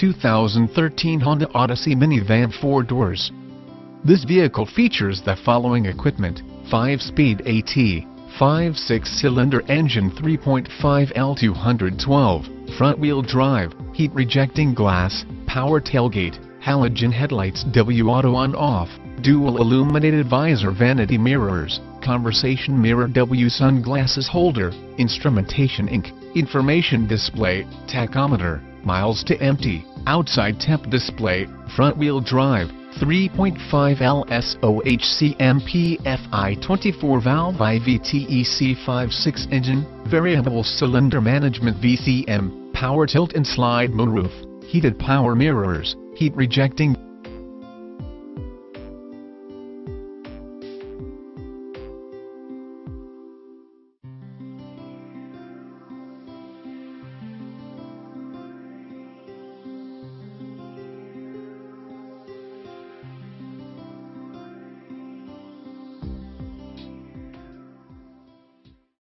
2013 Honda Odyssey minivan 4 doors. This vehicle features the following equipment: 5-speed AT, 5-6-cylinder engine, 3.5L 212, front-wheel drive, heat-rejecting glass, power tailgate, halogen headlights, W auto on-off, dual illuminated visor, vanity mirrors, conversation mirror, W sunglasses holder, instrumentation inc, information display, tachometer, miles to empty, outside temp display, front-wheel drive, 3.5L SOHC MPFI 24-valve IVTEC 5.6 engine, variable cylinder management VCM, power tilt and slide moonroof, heated power mirrors, heat rejecting